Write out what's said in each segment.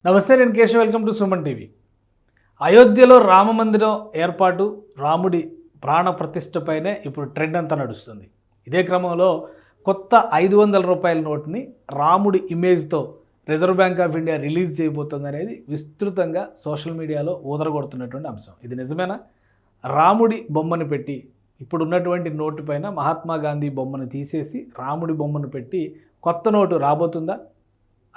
నమస్తే, నేను Keshav. Welcome to Suman TV. అయోధ్యలో రామమందిరం ఏర్పాటు, రాముడి ప్రాణ ప్రతిష్టపైనే ఇప్పుడు ట్రెండ్ అంతా నడుస్తుంది. ఇదే క్రమంలో కొత్త 500 రూపాయల నోట్ని రాముడి ఇమేజ్తో reserve bank of India release చేయబోతుంది అనేది విస్తృతంగా సోషల్ మీడియాలో ఊదరగొడుతున్నటువంటి అంశం. ఇది నిజమేనా? రాముడి బొమ్మను పెట్టి ఇప్పుడు ఉన్నటువంటి నోటు పైన మహాత్మా గాంధీ బొమ్మను తీసేసి రాముడి బొమ్మను పెట్టి కొత్త నోటు రాబోతుందా?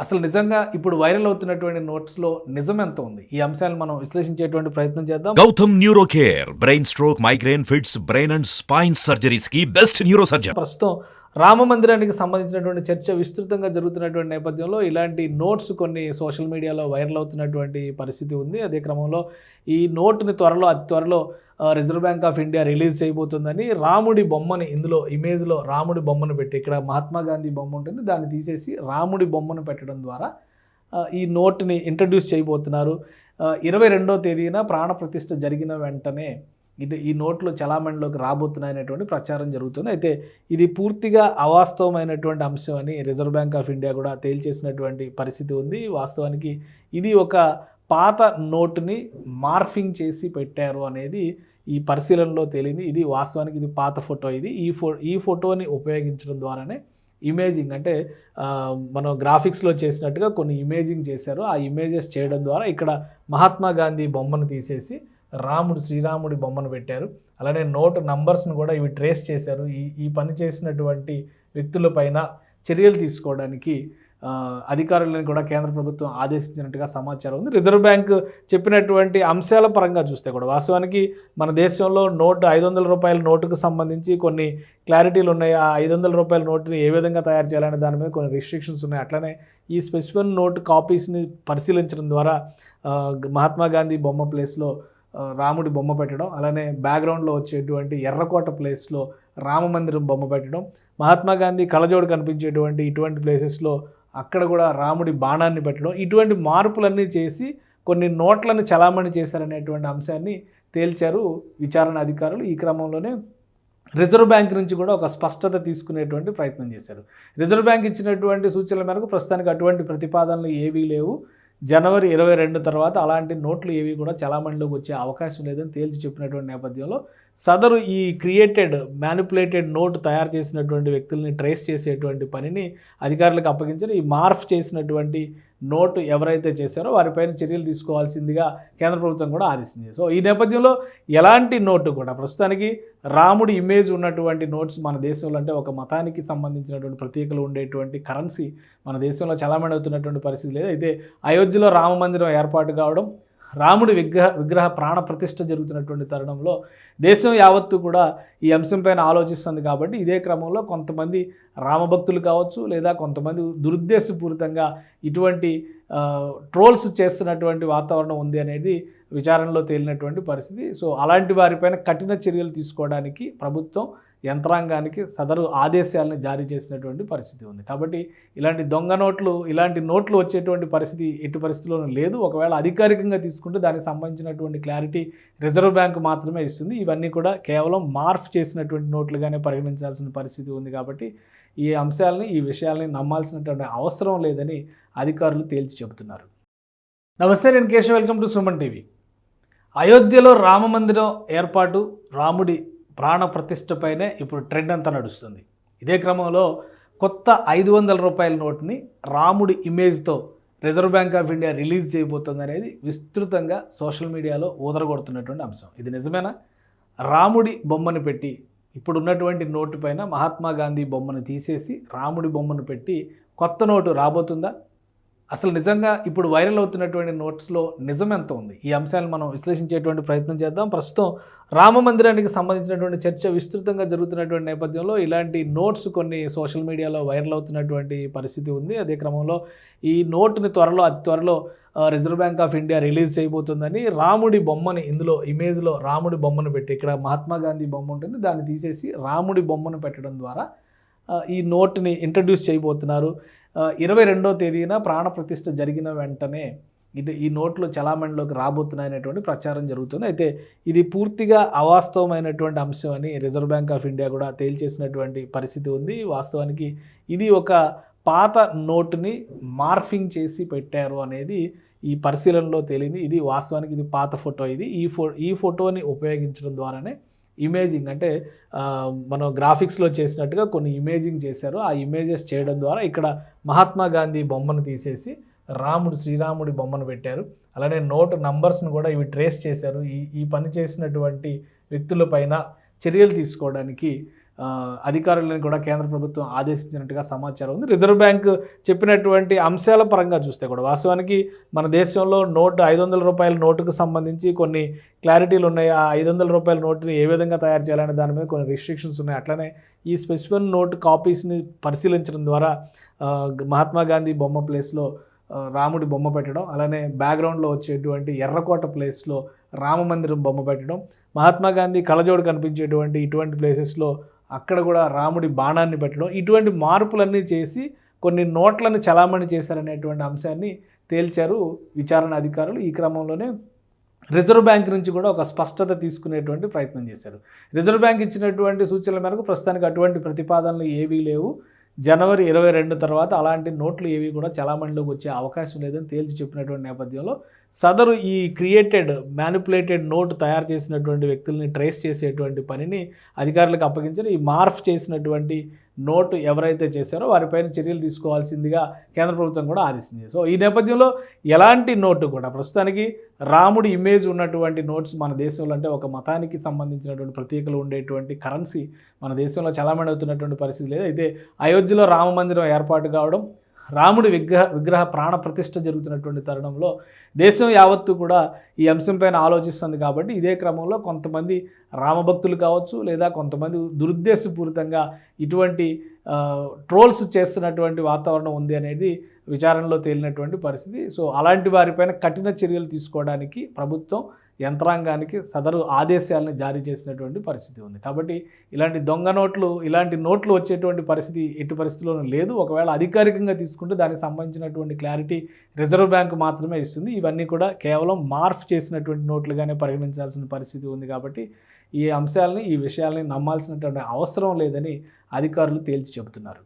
అసలు నిజంగా ఇప్పుడు వైరల్ అవుతున్నటువంటి నోట్స్లో నిజం ఎంత ఉంది? ఈ అంశాలను మనం విశ్లేషించేటువంటి ప్రయత్నం చేద్దాం. Gautam neuro care brain stroke, migraine, fits, brain and spine surgeries కి బెస్ట్ న్యూరో సర్జన్. ప్రస్తుతం రామ మందిరానికి సంబంధించినటువంటి చర్చ విస్తృతంగా జరుగుతున్నటువంటి నేపథ్యంలో ఇలాంటి నోట్స్ కొన్ని సోషల్ మీడియాలో వైరల్ అవుతున్నటువంటి పరిస్థితి ఉంది. అదే క్రమంలో ఈ నోటుని అతి త్వరలో reserve bank of India release చేయబోతుందని రాముడి బొమ్మని, ఇందులో ఇమేజ్లో రాముడి బొమ్మను పెట్టి, ఇక్కడ మహాత్మా గాంధీ బొమ్మ ఉంటుంది, దాన్ని తీసేసి రాముడి బొమ్మను పెట్టడం ద్వారా ఈ నోట్ని ఇంట్రడ్యూస్ చేయబోతున్నారు. 22వ తేదీన ప్రాణ ప్రతిష్ఠ జరిగిన వెంటనే ఈ నోట్లు చలామణిలోకి రాబోతున్నాయనేటువంటి ప్రచారం జరుగుతుంది. అయితే ఇది పూర్తిగా అవాస్తవమైనటువంటి అంశం అని రిజర్వ్ బ్యాంక్ ఆఫ్ ఇండియా కూడా తేల్చేసినటువంటి పరిస్థితి ఉంది. వాస్తవానికి ఇది ఒక పాత నోటుని మార్ఫింగ్ చేసి పెట్టారు అనేది ఈ పరిశీలనలో తేలింది. ఇది వాస్తవానికి ఇది పాత ఫోటో. ఇది ఈ ఫోటోని ఉపయోగించడం ద్వారానే ఇమేజింగ్, అంటే మనం గ్రాఫిక్స్లో చేసినట్టుగా కొన్ని ఇమేజింగ్ చేశారు. ఆ ఇమేజెస్ చేయడం ద్వారా ఇక్కడ మహాత్మా గాంధీ బొమ్మను తీసేసి శ్రీరాముడి బొమ్మను పెట్టారు. అలానే నోట్ నంబర్స్ను కూడా ఇవి ట్రేస్ చేశారు. ఈ పని చేసినటువంటి వ్యక్తులపైన చర్యలు తీసుకోవడానికి అధికారులను కూడా కేంద్ర ప్రభుత్వం ఆదేశించినట్టుగా సమాచారం ఉంది. రిజర్వ్ బ్యాంక్ చెప్పినటువంటి అంశాల పరంగా చూస్తే కూడా వాస్తవానికి మన దేశంలో 500 రూపాయల నోటుకు సంబంధించి కొన్ని క్లారిటీలు ఉన్నాయి. ఆ 500 రూపాయల నోటుని ఏ విధంగా తయారు చేయాలనే దాని మీద కొన్ని రిస్ట్రిక్షన్స్ ఉన్నాయి. అట్లనే ఈ స్పెసిఫిక్ నోట్ కాపీస్ని పరిశీలించడం ద్వారా మహాత్మా గాంధీ బొమ్మ ప్లేస్లో రాముడి బొమ్మ పెట్టడం, అలానే బ్యాక్గ్రౌండ్లో వచ్చేటువంటి ఎర్రకోట ప్లేస్లో రామమందిరం బొమ్మ పెట్టడం, మహాత్మా గాంధీ కళ్ళజోడు కనిపించేటువంటి ఇటువంటి ప్లేసెస్లో అక్కడ కూడా రాముడి బాణాన్ని పెట్టడం, ఇటువంటి మార్పులన్నీ చేసి కొన్ని నోట్లను చలామణి చేశారనేటువంటి అంశాన్ని తేల్చారు విచారణ అధికారులు. ఈ క్రమంలోనే రిజర్వ్ బ్యాంక్ నుంచి కూడా ఒక స్పష్టత తీసుకునేటువంటి ప్రయత్నం చేశారు. రిజర్వ్ బ్యాంక్ ఇచ్చినటువంటి సూచనల మేరకు ప్రస్తుతానికి అటువంటి ప్రతిపాదనలు ఏవీ లేవు. జనవరి 22 తర్వాత అలాంటి నోట్లు ఏవి కూడా చలామణిలోకి వచ్చే అవకాశం లేదని తేల్చి చెప్పినటువంటి నేపథ్యంలో సదరు ఈ మ్యానిపులేటెడ్ నోట్ తయారు చేసినటువంటి వ్యక్తుల్ని ట్రేస్ చేసేటువంటి పనిని అధికారులకు అప్పగించారు. ఈ మార్ఫ్ చేసినటువంటి నోటు ఎవరైతే చేశారో వారిపైన చర్యలు తీసుకోవాల్సిందిగా కేంద్ర ప్రభుత్వం కూడా ఆదేశించింది. సో ఈ నేపథ్యంలో ఎలాంటి నోటు కూడా ప్రస్తుతానికి రాముడి ఇమేజ్ ఉన్నటువంటి నోట్స్ మన దేశంలో, అంటే ఒక మతానికి సంబంధించినటువంటి ప్రత్యేకలు ఉండేటువంటి కరెన్సీ మన దేశంలో చలామణి అవుతున్నటువంటి పరిస్థితి లేదు. అయితే అయోధ్యలో రామ మందిరం ఏర్పాటు కావడం, రాముడి విగ్రహ ప్రాణ ప్రతిష్ఠ జరుగుతున్నటువంటి తరుణంలో దేశం యావత్తు కూడా ఈ అంశంపైన ఆలోచిస్తుంది. కాబట్టి ఇదే క్రమంలో కొంతమంది రామభక్తులు కావచ్చు, లేదా కొంతమంది దురుద్దేశపూరితంగా ఇటువంటి ట్రోల్స్ చేస్తున్నటువంటి వాతావరణం ఉంది అనేది విచారణలో తేలినటువంటి పరిస్థితి. సో అలాంటి వారిపైన కఠిన చర్యలు తీసుకోవడానికి ప్రభుత్వం యంత్రాంగానికి సదరు ఆదేశాలను జారీ చేసినటువంటి పరిస్థితి ఉంది. కాబట్టి ఇలాంటి దొంగ నోట్లు, ఇలాంటి నోట్లు వచ్చేటువంటి పరిస్థితి ఎట్టి పరిస్థితుల్లోనూ లేదు. ఒకవేళ అధికారికంగా తీసుకుంటే దానికి సంబంధించినటువంటి క్లారిటీ రిజర్వ్ బ్యాంక్ మాత్రమే ఇస్తుంది. ఇవన్నీ కూడా కేవలం మార్ఫ్ చేసినటువంటి నోట్లుగానే పరిగణించాల్సిన పరిస్థితి ఉంది. కాబట్టి ఈ విషయాల్ని నమ్మాల్సినటువంటి అవసరం లేదని అధికారులు తేల్చి చెబుతున్నారు. నమస్తే, నేను Keshav. Welcome to Suman TV. అయోధ్యలో రామమందిరం ఏర్పాటు, రాముడి ప్రాణ ప్రతిష్టపైనే ఇప్పుడు ట్రెండ్ అంతా నడుస్తుంది. ఇదే క్రమంలో కొత్త 500 రూపాయల నోట్ని రాముడి ఇమేజ్తో reserve bank of India release చేయబోతుంది అనేది విస్తృతంగా సోషల్ మీడియాలో ఊదరగొడుతున్నటువంటి అంశం. ఇది నిజమేనా? రాముడి బొమ్మను పెట్టి ఇప్పుడు ఉన్నటువంటి నోటు పైన మహాత్మా గాంధీ బొమ్మను తీసేసి రాముడి బొమ్మను పెట్టి కొత్త నోటు రాబోతుందా? అసలు నిజంగా ఇప్పుడు వైరల్ అవుతున్నటువంటి నోట్స్లో నిజం ఎంత ఉంది? ఈ అంశాలను మనం విశ్లేషించేటువంటి ప్రయత్నం చేద్దాం. ప్రస్తుతం రామ మందిరానికి సంబంధించినటువంటి చర్చ విస్తృతంగా జరుగుతున్నటువంటి నేపథ్యంలో ఇలాంటి నోట్స్ కొన్ని సోషల్ మీడియాలో వైరల్ అవుతున్నటువంటి పరిస్థితి ఉంది. అదే క్రమంలో ఈ నోటుని అతి త్వరలో reserve bank of India release చేయబోతుందని రాముడి బొమ్మని, ఇందులో ఇమేజ్లో రాముడి బొమ్మను పెట్టి, ఇక్కడ మహాత్మా గాంధీ బొమ్మ ఉంటుంది, దాన్ని తీసేసి రాముడి బొమ్మను పెట్టడం ద్వారా ఈ నోట్ని ఇంట్రడ్యూస్ చేయబోతున్నారు. 22వ తేదీన ప్రాణ ప్రతిష్ఠ జరిగిన వెంటనే ఈ నోట్లు చలామణిలోకి రాబోతున్నాయనేటువంటి ప్రచారం జరుగుతుంది. అయితే ఇది పూర్తిగా అవాస్తవమైనటువంటి అంశం అని రిజర్వ్ బ్యాంక్ ఆఫ్ ఇండియా కూడా తేల్చేసినటువంటి పరిస్థితి ఉంది. వాస్తవానికి ఇది ఒక పాత నోటుని మార్ఫింగ్ చేసి పెట్టారు అనేది ఈ పరిశీలనలో తేలింది. ఇది వాస్తవానికి ఇది పాత ఫోటో. ఇది ఈ ఫోటోని ఉపయోగించడం ద్వారానే ఇమేజింగ్ అంటే మనం గ్రాఫిక్స్లో చేసినట్టుగా కొన్ని ఇమేజింగ్ చేశారు. ఆ ఇమేజెస్ చేయడం ద్వారా ఇక్కడ మహాత్మా గాంధీ బొమ్మను తీసేసి శ్రీరాముడి బొమ్మను పెట్టారు. అలానే నోట్ నంబర్స్ను కూడా ఇవి ట్రేస్ చేశారు. ఈ పని చేసినటువంటి వ్యక్తులపైన చర్యలు తీసుకోవడానికి అధికారులను కూడా కేంద్ర ప్రభుత్వం ఆదేశించినట్టుగా సమాచారం ఉంది. రిజర్వ్ బ్యాంక్ చెప్పినటువంటి అంశాల పరంగా చూస్తే కూడా వాస్తవానికి మన దేశంలో నోటు 500 రూపాయల నోటుకు సంబంధించి కొన్ని క్లారిటీలు ఉన్నాయి. ఆ 500 రూపాయల నోటుని ఏ విధంగా తయారు చేయాలనే దాని మీద కొన్ని రిస్ట్రిక్షన్స్ ఉన్నాయి. అట్లనే ఈ స్పెసిఫిక్ నోట్ కాపీస్ని పరిశీలించడం ద్వారా మహాత్మా గాంధీ బొమ్మ ప్లేస్లో రాముడి బొమ్మ పెట్టడం, అలానే బ్యాక్గ్రౌండ్లో వచ్చేటువంటి ఎర్రకోట ప్లేస్లో రామమందిరం బొమ్మ పెట్టడం, మహాత్మా గాంధీ కళ్ళజోడు కనిపించేటువంటి ఇటువంటి ప్లేసెస్లో అక్కడ కూడా రాముడి బాణాన్ని పెట్టడం, ఇటువంటి మార్పులన్నీ చేసి కొన్ని నోట్లను చలామణి చేశారనేటువంటి అంశాన్ని తేల్చారు విచారణ అధికారులు. ఈ క్రమంలోనే రిజర్వ్ బ్యాంక్ నుంచి కూడా ఒక స్పష్టత తీసుకునేటువంటి ప్రయత్నం చేశారు. రిజర్వ్ బ్యాంక్ ఇచ్చినటువంటి సూచనల మేరకు ప్రస్తుతానికి అటువంటి ప్రతిపాదనలు ఏవీ లేవు. జనవరి 22 తర్వాత అలాంటి నోట్లు ఏవి కూడా చలామణిలోకి వచ్చే అవకాశం లేదని తేల్చి చెప్పినటువంటి నేపథ్యంలో సదరు ఈ మ్యానిపులేటెడ్ నోట్ తయారు చేసినటువంటి వ్యక్తుల్ని ట్రేస్ చేసేటువంటి పనిని అధికారులకు అప్పగించారు. ఈ మార్ఫ్ చేసినటువంటి నోటు ఎవరైతే చేశారో వారిపైన చర్యలు తీసుకోవాల్సిందిగా కేంద్ర ప్రభుత్వం కూడా ఆదేశించింది. సో ఈ నేపథ్యంలో ఎలాంటి నోటు కూడా ప్రస్తుతానికి రాముడి ఇమేజ్ ఉన్నటువంటి నోట్స్ మన దేశంలో అంటే ఒక మతానికి సంబంధించినటువంటి ప్రతీకలు ఉండేటువంటి కరెన్సీ మన దేశంలో చలామణి అవుతున్నటువంటి పరిస్థితి లేదు. అయితే అయోధ్యలో రామ మందిరం ఏర్పాటు కావడం, రాముడి విగ్రహ ప్రాణ ప్రతిష్ఠ జరుగుతున్నటువంటి తరుణంలో దేశం యావత్తు కూడా ఈ అంశంపైన ఆలోచిస్తుంది. కాబట్టి ఇదే క్రమంలో కొంతమంది రామభక్తులు కావచ్చు లేదా కొంతమంది దురుద్దేశపూరితంగా ఇటువంటి ట్రోల్స్ చేస్తున్నటువంటి వాతావరణం ఉంది అనేది విచారణలో తేలినటువంటి పరిస్థితి. సో అలాంటి వారిపైన కఠిన చర్యలు తీసుకోవడానికి ప్రభుత్వం యంత్రాంగానికి సదరు ఆదేశాలను జారీ చేసినటువంటి పరిస్థితి ఉంది. కాబట్టి ఇలాంటి దొంగ నోట్లు, ఇలాంటి నోట్లు వచ్చేటువంటి పరిస్థితి ఎట్టి పరిస్థితుల్లోనూ లేదు. ఒకవేళ అధికారికంగా తీసుకుంటే దానికి సంబంధించినటువంటి క్లారిటీ రిజర్వ్ బ్యాంక్ మాత్రమే ఇస్తుంది. ఇవన్నీ కూడా కేవలం మార్ఫ్ చేసినటువంటి నోట్లుగానే పరిగణించాల్సిన పరిస్థితి ఉంది. కాబట్టి ఈ విషయాల్ని నమ్మాల్సినటువంటి అవసరం లేదని అధికారులు తేల్చి చెబుతున్నారు.